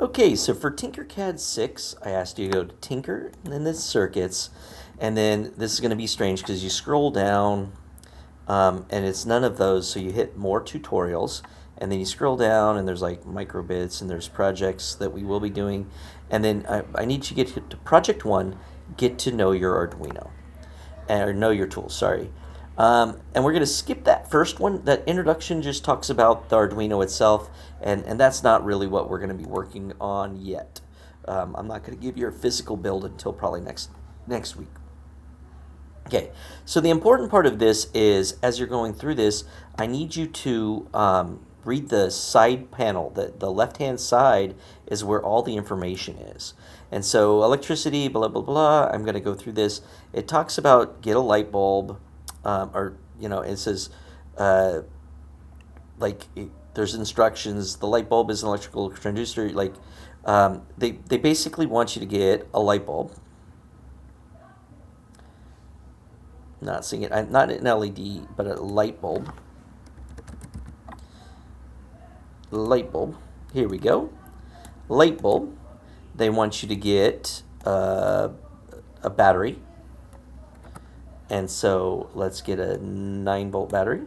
Okay, so for Tinkercad 6, I asked you to go to Tinker and then the circuits, and then this is going to be strange because you scroll down and it's none of those, so you hit more tutorials, and then you scroll down and there's like microbits and there's projects that we will be doing, and then I need you to get to Project 1, get to know your Arduino, or know your tools, sorry. And we're going to skip that first one. That introduction just talks about the Arduino itself, and that's not really what we're going to be working on yet. I'm not going to give you a physical build until probably next week. Okay, so the important part of this is, as you're going through this, I need you to read the side panel. The left-hand side is where all the information is. And so electricity, blah, blah, blah, I'm going to go through this. It talks about get a light bulb, it says, there's instructions. The light bulb is an electrical transducer. They basically want you to get a light bulb. Not seeing it. Not an LED, but a light bulb. Light bulb. Here we go. Light bulb. They want you to get a battery. And so let's get a 9-volt battery.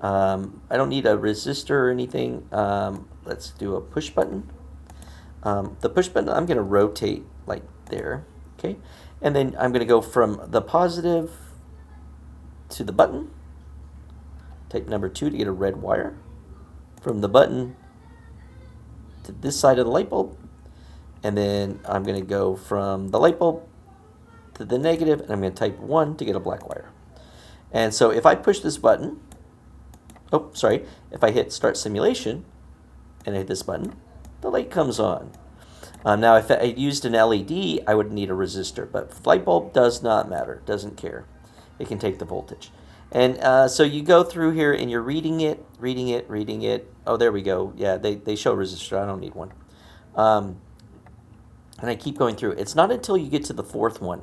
I don't need a resistor or anything. Let's do a push button. The push button, I'm going to rotate like there. Okay. And then I'm going to go from the positive to the button. Type number 2 to get a red wire. From the button to this side of the light bulb. And then I'm going to go from the light bulb to the negative, and I'm going to type 1 to get a black wire. And so if I push this button, if I hit start simulation and I hit this button, the light comes on. Now if I used an LED, I would need a resistor, but light bulb does not matter, doesn't care. It can take the voltage. And so you go through here and you're reading it. Oh, there we go. Yeah, they show resistor. I don't need one. And I keep going through. It's not until you get to the fourth one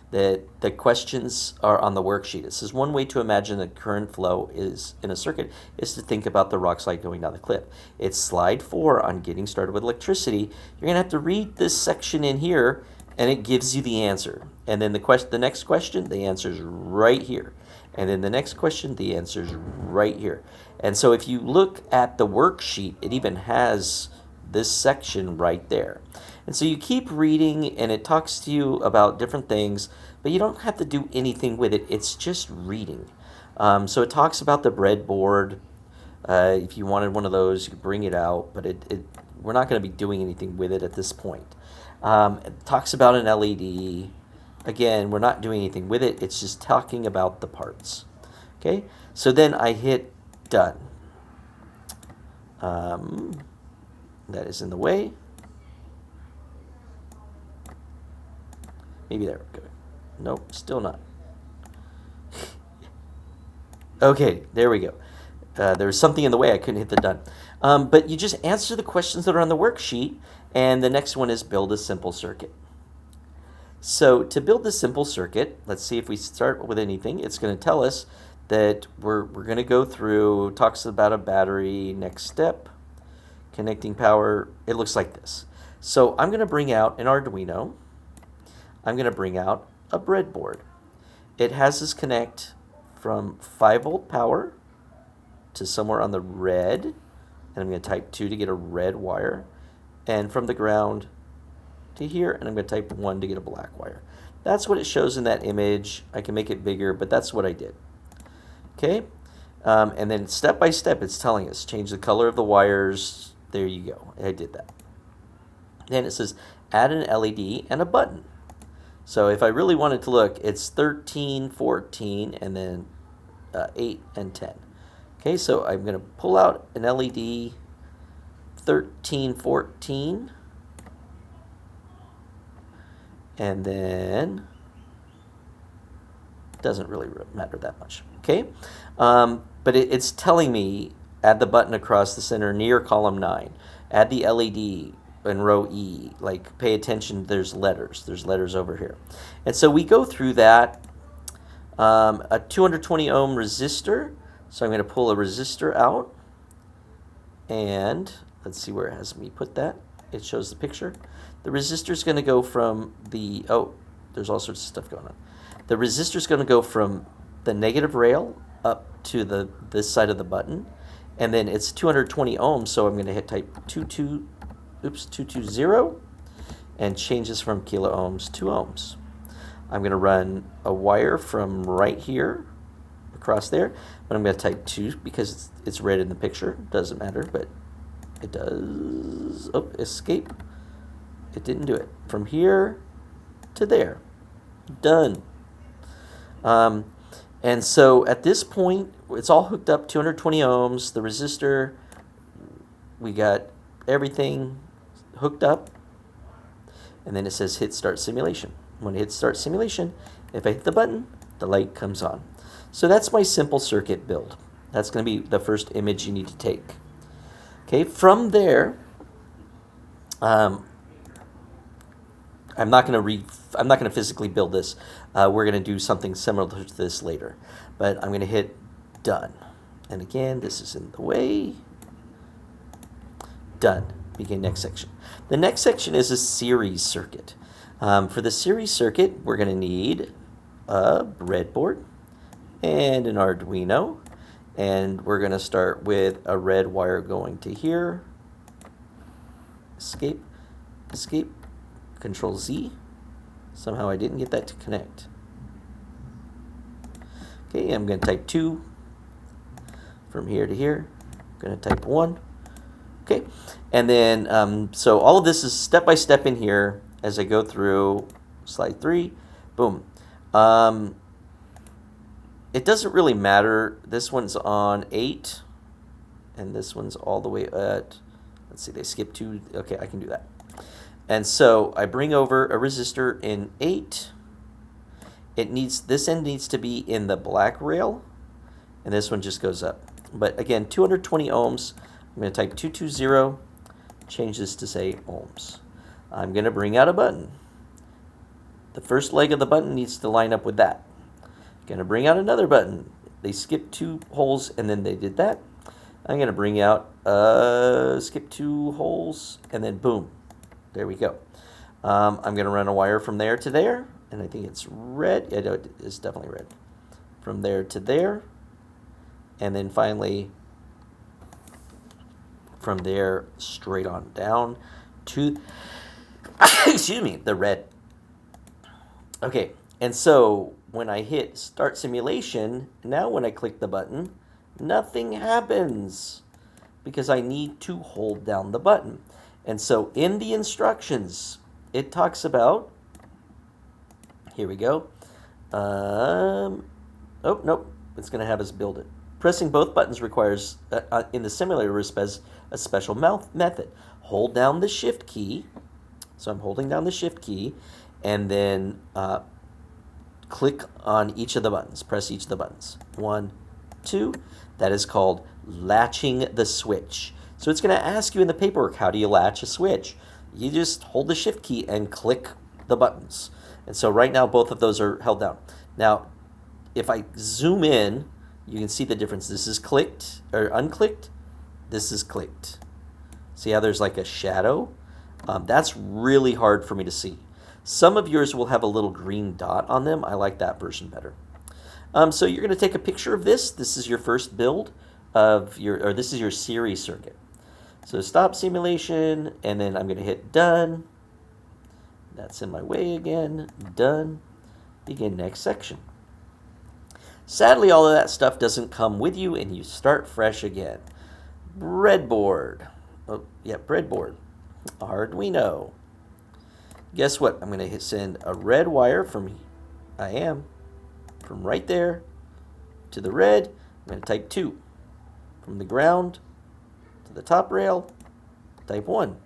that the questions are on the worksheet. It says one way to imagine the current flow is in a circuit is to think about the rock slide going down the cliff. It's slide 4 on getting started with electricity. You're going to have to read this section in here, and it gives you the answer. And then the next question, the answer's right here. And then the next question, the answer's right here. And so if you look at the worksheet, it even has this section right there. And so you keep reading, and it talks to you about different things, but you don't have to do anything with it. It's just reading. So it talks about the breadboard. If you wanted one of those, you could bring it out, but we're not going to be doing anything with it at this point. It talks about an LED. Again, we're not doing anything with it. It's just talking about the parts. Okay, so then I hit done. That is in the way. Maybe there we go. Nope, still not. Okay, there we go. There was something in the way. I couldn't hit the done. But you just answer the questions that are on the worksheet, and the next one is build a simple circuit. So to build this simple circuit, let's see if we start with anything. It's going to tell us that we're going to go through, talks about a battery, next step, connecting power. It looks like this. So I'm going to bring out an Arduino. I'm going to bring out a breadboard. It has us connect from 5-volt power to somewhere on the red, and I'm going to type 2 to get a red wire, and from the ground to here, and I'm going to type 1 to get a black wire. That's what it shows in that image. I can make it bigger, but that's what I did. Okay, and then step by step, it's telling us change the color of the wires. There you go. I did that. Then it says add an LED and a button. So if I really wanted to look, it's 13, 14, and then 8 and 10. Okay, so I'm going to pull out an LED 13, 14, and then it doesn't really matter that much. Okay, but it's telling me add the button across the center near column 9, add the LED in row E, like pay attention, there's letters over here. And so we go through that. A 220 ohm resistor, so I'm going to pull a resistor out, and let's see where it has me put that. it shows the picture. The resistor is going to go from the, oh, there's all sorts of stuff going on. The resistor is going to go from the negative rail up to this side of the button, and then it's 220 ohms, so I'm going to hit type 220, and change this from kilo ohms to ohms. I'm going to run a wire from right here across there, but I'm going to type 2 because it's red in the picture. Doesn't matter, but it does. Oh, escape. It didn't do it. From here to there. Done. And so at this point, it's all hooked up, 220 ohms. The resistor, we got everything hooked up. And then it says hit start simulation. When it hits start simulation, if I hit the button, the light comes on. So that's my simple circuit build. That's going to be the first image you need to take. Okay, from there, I'm not going to physically build this. We're going to do something similar to this later. But I'm going to hit done. And again, this is in the way. Done. Begin next section. The next section is a series circuit. For the series circuit, we're going to need a breadboard and an Arduino. And we're going to start with a red wire going to here. Escape. Escape. Control Z. Somehow I didn't get that to connect. Okay, I'm going to type 2 from here to here. I'm going to type 1. Okay, and then so all of this is step by step in here as I go through slide 3. Boom. It doesn't really matter. This one's on 8, and this one's all the way at, let's see, they skipped 2. Okay, I can do that. And so I bring over a resistor in 8. This end needs to be in the black rail, and this one just goes up. But again, 220 ohms. I'm going to type 220, change this to say ohms. I'm going to bring out a button. The first leg of the button needs to line up with that. Going to bring out another button. They skipped 2 holes, and then they did that. I'm going to bring out, skip 2 holes, and then boom. There we go. I'm going to run a wire from there to there, and I think it's red. Yeah, no, it's definitely red. From there to there, and then finally from there straight on down to, excuse me, the red. Okay, and so when I hit start simulation, now when I click the button, nothing happens because I need to hold down the button. And so in the instructions, it talks about, here we go. Oh, nope, it's going to have us build it. Pressing both buttons requires, in the simulator, a special method. Hold down the shift key. So I'm holding down the shift key, and then click on each of the buttons. Press each of the buttons. 1, 2. That is called latching the switch. So it's going to ask you in the paperwork, how do you latch a switch? You just hold the shift key and click the buttons. And so right now, both of those are held down. Now, if I zoom in, you can see the difference. This is clicked or unclicked. This is clicked. See how there's like a shadow? That's really hard for me to see. Some of yours will have a little green dot on them. I like that version better. So you're going to take a picture of this. This is your first build of this is your series circuit. So stop simulation, and then I'm going to hit done. That's in my way again. Done. Begin next section. Sadly, all of that stuff doesn't come with you, and you start fresh again. Breadboard. Oh, yeah, breadboard. Arduino. Guess what? I'm going to send a red wire from right there to the red. I'm going to type 2. From the ground to the top rail, type 1.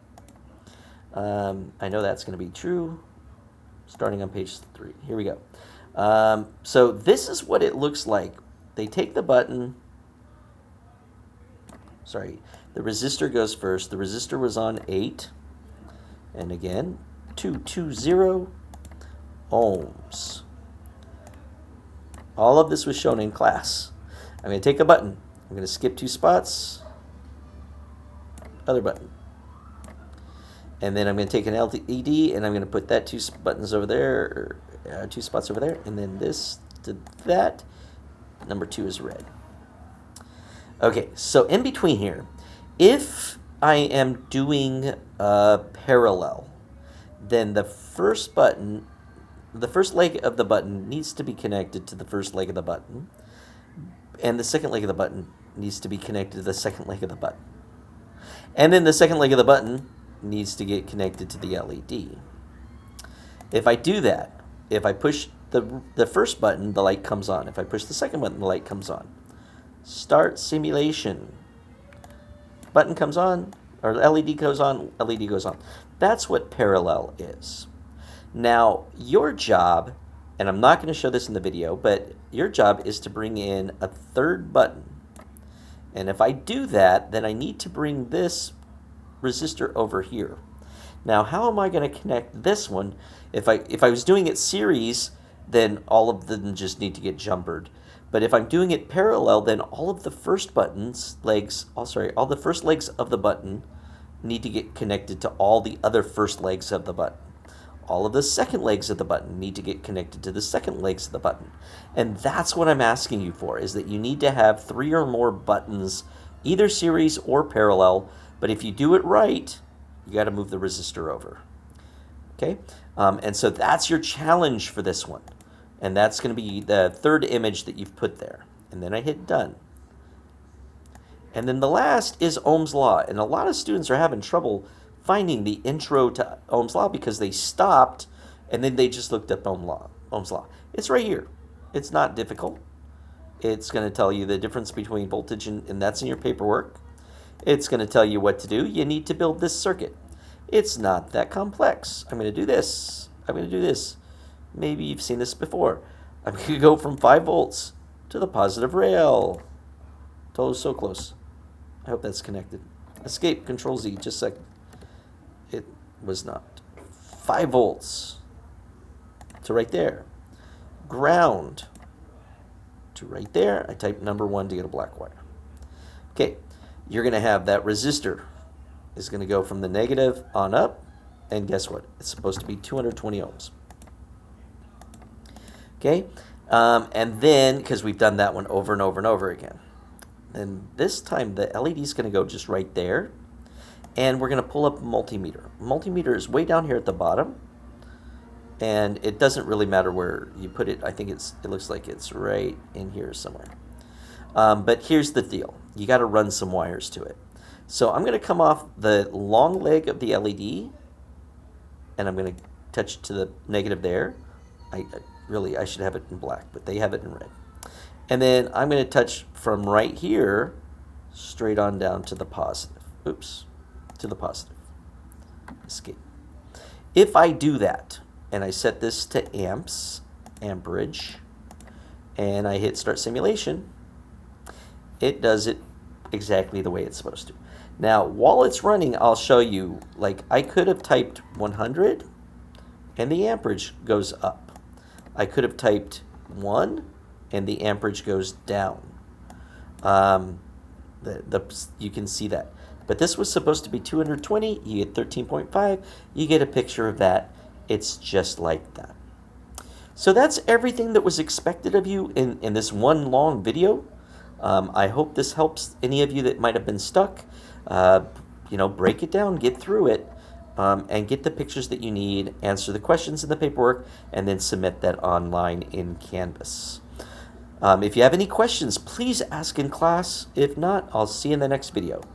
I know that's going to be true. Starting on page 3. Here we go. So this is what it looks like. They take the button. Sorry, the resistor goes first. The resistor was on 8. And again, 220 ohms. All of this was shown in class. I'm going to take a button. I'm going to skip 2 spots. Other button. And then I'm going to take an LED and I'm going to put that two buttons over there, two spots over there, and then this to that. Number 2 is red. Okay, so in between here, if I am doing parallel, then the first button, the first leg of the button needs to be connected to the first leg of the button, and the second leg of the button needs to be connected to the second leg of the button. And then the second leg of the button needs to get connected to the LED. If I do that, if I push the first button, the light comes on. If I push the second button, the light comes on. Start simulation. Button comes on, or LED goes on, LED goes on. That's what parallel is. Now, your job, and I'm not going to show this in the video, but your job is to bring in a third button. And if I do that, then I need to bring this resistor over here. Now, how am I going to connect this one? If I was doing it series, then all of them just need to get jumpered. But if I'm doing it parallel, then all of the first legs of the button need to get connected to all the other first legs of the button. All of the second legs of the button need to get connected to the second legs of the button. And that's what I'm asking you for, is that you need to have 3 or more buttons, either series or parallel. But if you do it right, you got to move the resistor over. Okay? And so that's your challenge for this one. And that's going to be the third image that you've put there. And then I hit done. And then the last is Ohm's Law. And a lot of students are having trouble finding the intro to Ohm's Law because they stopped and then they just looked up Ohm's Law. It's right here. It's not difficult. It's going to tell you the difference between voltage and that's in your paperwork. It's going to tell you what to do. You need to build this circuit. It's not that complex. I'm going to do this. I'm going to do this. Maybe you've seen this before. I'm going to go from 5 volts to the positive rail. So close. I hope that's connected. Escape, Control Z, just a second. It was not. 5 volts to right there. Ground to right there. I type number 1 to get a black wire. Okay, you're going to have that resistor is going to go from the negative on up, and guess what? It's supposed to be 220 ohms. Okay, and then, because we've done that one over and over and over again, and this time the LED is going to go just right there, and we're going to pull up a multimeter. Multimeter is way down here at the bottom, and it doesn't really matter where you put it. I think it looks like it's right in here somewhere. But here's the deal. You got to run some wires to it. So I'm going to come off the long leg of the LED, and I'm going to touch it to the negative there. Really, I should have it in black, but they have it in red. And then I'm going to touch from right here straight on down to the positive. Oops, to the positive. Escape. If I do that, and I set this to amperage, and I hit start simulation, it does it exactly the way it's supposed to. Now, while it's running, I'll show you, like, I could have typed 100, and the amperage goes up. I could have typed 1, and the amperage goes down. You can see that. But this was supposed to be 220. You get 13.5. You get a picture of that. It's just like that. So that's everything that was expected of you in this one long video. I hope this helps any of you that might have been stuck. Break it down, get through it. And get the pictures that you need, answer the questions in the paperwork, and then submit that online in Canvas. If you have any questions, please ask in class. If not, I'll see you in the next video.